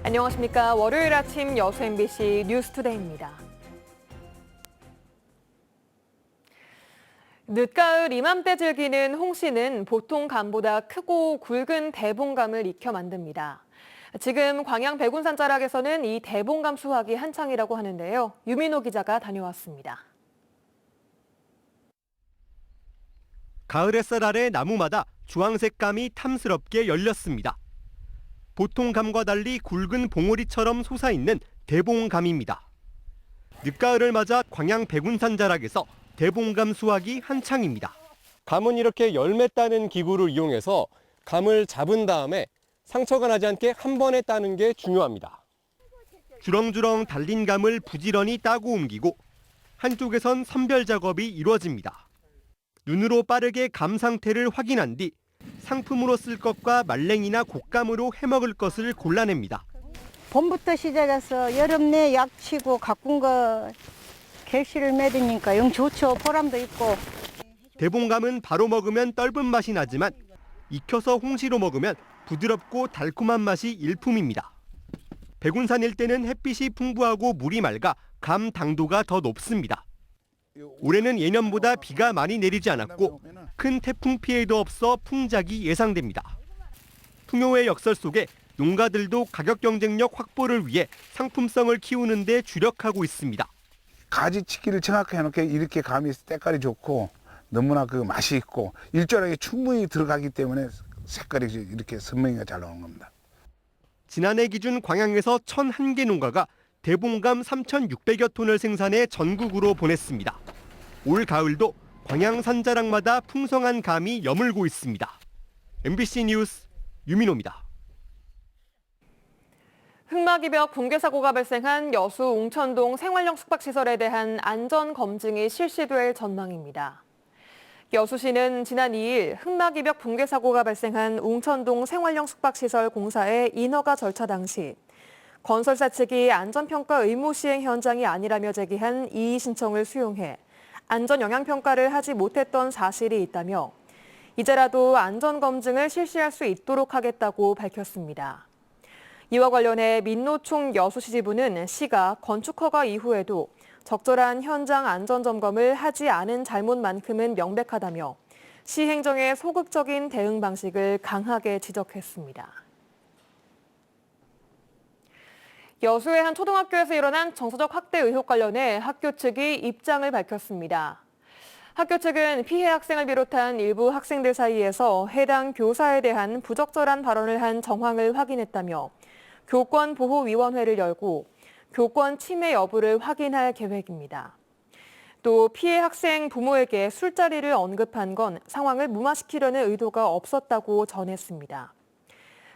안녕하십니까. 월요일 아침 여수 MBC 뉴스투데이입니다. 늦가을 이맘때 즐기는 홍시는 보통 감보다 크고 굵은 대봉감을 익혀 만듭니다. 지금 광양 백운산 자락에서는 이 대봉감 수확이 한창이라고 하는데요. 유민호 기자가 다녀왔습니다. 가을 햇살 아래 나무마다 주황색 감이 탐스럽게 열렸습니다. 보통 감과 달리 굵은 봉오리처럼 솟아있는 대봉감입니다. 늦가을을 맞아 광양 백운산 자락에서 대봉감 수확이 한창입니다. 감은 이렇게 열매 따는 기구를 이용해서 감을 잡은 다음에 상처가 나지 않게 한 번에 따는 게 중요합니다. 주렁주렁 달린 감을 부지런히 따고 옮기고 한쪽에선 선별 작업이 이루어집니다. 눈으로 빠르게 감 상태를 확인한 뒤 상품으로 쓸 것과 말랭이나 곶감으로 해먹을 것을 골라냅니다. 봄부터 시작해서 여름 내 약치고 가꾼 거 결실을 맺으니까 영 좋죠. 보람도 있고. 대봉감은 바로 먹으면 떫은 맛이 나지만 익혀서 홍시로 먹으면 부드럽고 달콤한 맛이 일품입니다. 백운산 일대는 햇빛이 풍부하고 물이 맑아 감 당도가 더 높습니다. 올해는 예년보다 비가 많이 내리지 않았고 큰 태풍 피해도 없어 풍작이 예상됩니다. 풍요의 역설 속에 농가들도 가격 경쟁력 확보를 위해 상품성을 키우는 데 주력하고 있습니다. 가지치기를 정확히 해놓게 이렇게 감이 때깔이 좋고 너무나 그 맛이 있고 일조량이 충분히 들어가기 때문에 색깔이 이렇게 선명히가 잘 나오는 겁니다. 지난해 기준 광양에서 1,001개 농가가 대봉감 3,600여 톤을 생산해 전국으로 보냈습니다. 올 가을도 광양 산자락마다 풍성한 감이 여물고 있습니다. MBC 뉴스 유민호입니다. 흑마기벽 붕괴 사고가 발생한 여수 웅천동 생활형 숙박시설에 대한 안전검증이 실시될 전망입니다. 여수시는 지난 2일 흑마기벽 붕괴 사고가 발생한 웅천동 생활형 숙박시설 공사의 인허가 절차 당시 건설사 측이 안전평가 의무 시행 현장이 아니라며 제기한 이의 신청을 수용해 안전영향평가를 하지 못했던 사실이 있다며 이제라도 안전검증을 실시할 수 있도록 하겠다고 밝혔습니다. 이와 관련해 민노총 여수시 지부는 시가 건축허가 이후에도 적절한 현장 안전점검을 하지 않은 잘못만큼은 명백하다며 시 행정의 소극적인 대응 방식을 강하게 지적했습니다. 여수의 한 초등학교에서 일어난 정서적 학대 의혹 관련해 학교 측이 입장을 밝혔습니다. 학교 측은 피해 학생을 비롯한 일부 학생들 사이에서 해당 교사에 대한 부적절한 발언을 한 정황을 확인했다며 교권보호위원회를 열고 교권 침해 여부를 확인할 계획입니다. 또 피해 학생 부모에게 술자리를 언급한 건 상황을 무마시키려는 의도가 없었다고 전했습니다.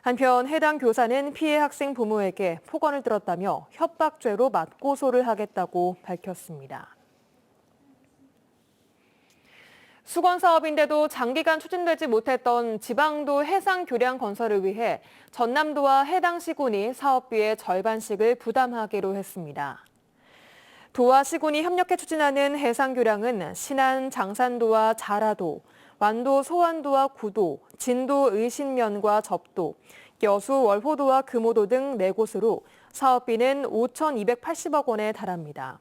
한편 해당 교사는 피해 학생 부모에게 폭언을 들었다며 협박죄로 맞고소를 하겠다고 밝혔습니다. 수건 사업인데도 장기간 추진되지 못했던 지방도 해상 교량 건설을 위해 전남도와 해당 시군이 사업비의 절반씩을 부담하기로 했습니다. 도와 시군이 협력해 추진하는 해상 교량은 신안 장산도와 자라도, 완도 소환도와 구도, 진도 의신면과 접도, 여수 월호도와 금오도 등 4곳으로 사업비는 5,280억 원에 달합니다.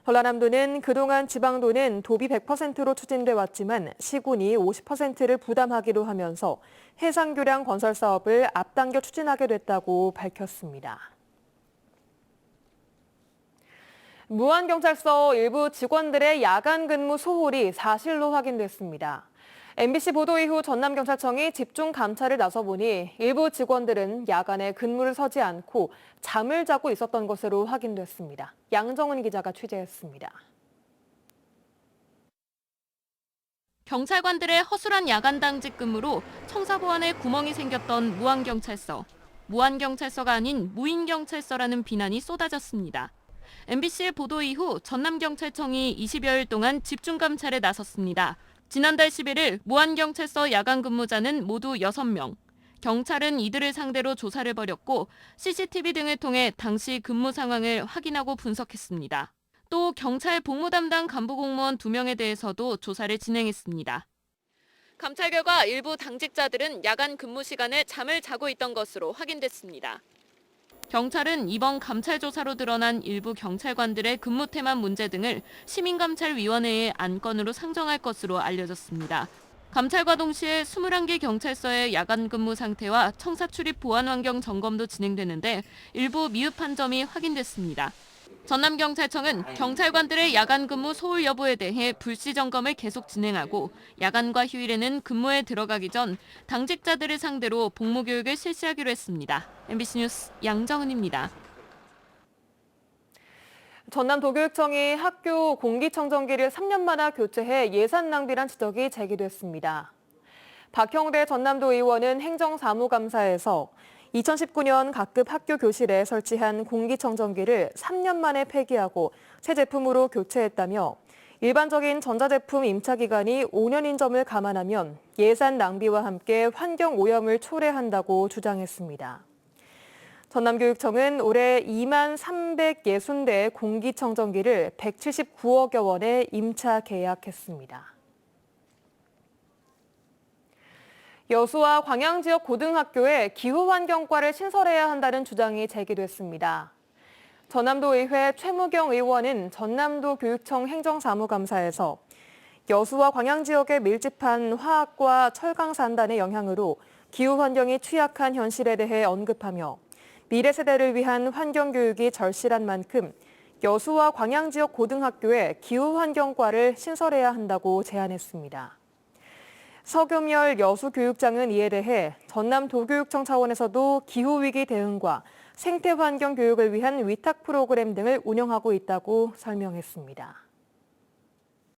전라남도는 그동안 지방도는 도비 100%로 추진돼 왔지만 시군이 50%를 부담하기로 하면서 해상교량 건설 사업을 앞당겨 추진하게 됐다고 밝혔습니다. 무안경찰서 일부 직원들의 야간 근무 소홀이 사실로 확인됐습니다. MBC 보도 이후 전남경찰청이 집중 감찰을 나서보니 일부 직원들은 야간에 근무를 서지 않고 잠을 자고 있었던 것으로 확인됐습니다. 양정은 기자가 취재했습니다. 경찰관들의 허술한 야간 당직 근무로 청사보안에 구멍이 생겼던 무안경찰서. 무안경찰서가 아닌 무인경찰서라는 비난이 쏟아졌습니다. MBC의 보도 이후 전남경찰청이 20여일 동안 집중 감찰에 나섰습니다. 지난달 11일 무안경찰서 야간 근무자는 모두 6명. 경찰은 이들을 상대로 조사를 벌였고 CCTV 등을 통해 당시 근무 상황을 확인하고 분석했습니다. 또 경찰 복무 담당 간부 공무원 2명에 대해서도 조사를 진행했습니다. 감찰 결과 일부 당직자들은 야간 근무 시간에 잠을 자고 있던 것으로 확인됐습니다. 경찰은 이번 감찰 조사로 드러난 일부 경찰관들의 근무 태만 문제 등을 시민감찰위원회의 안건으로 상정할 것으로 알려졌습니다. 감찰과 동시에 21개 경찰서의 야간 근무 상태와 청사 출입 보안 환경 점검도 진행되는데 일부 미흡한 점이 확인됐습니다. 전남경찰청은 경찰관들의 야간 근무 소홀 여부에 대해 불시 점검을 계속 진행하고 야간과 휴일에는 근무에 들어가기 전 당직자들을 상대로 복무 교육을 실시하기로 했습니다. MBC 뉴스 양정은입니다. 전남도교육청이 학교 공기청정기를 3년 만에 교체해 예산 낭비란 지적이 제기됐습니다. 박형대 전남도 의원은 행정사무감사에서 2019년 각급 학교 교실에 설치한 공기청정기를 3년 만에 폐기하고 새 제품으로 교체했다며 일반적인 전자제품 임차 기간이 5년인 점을 감안하면 예산 낭비와 함께 환경 오염을 초래한다고 주장했습니다. 전남교육청은 올해 2만 360대의 공기청정기를 179억여 원에 임차 계약했습니다. 여수와 광양 지역 고등학교에 기후환경과를 신설해야 한다는 주장이 제기됐습니다. 전남도의회 최무경 의원은 전남도 교육청 행정사무감사에서 여수와 광양 지역에 밀집한 화학과 철강 산단의 영향으로 기후환경이 취약한 현실에 대해 언급하며 미래 세대를 위한 환경교육이 절실한 만큼 여수와 광양 지역 고등학교에 기후환경과를 신설해야 한다고 제안했습니다. 서금열 여수교육장은 이에 대해 전남도교육청 차원에서도 기후위기 대응과 생태환경 교육을 위한 위탁 프로그램 등을 운영하고 있다고 설명했습니다.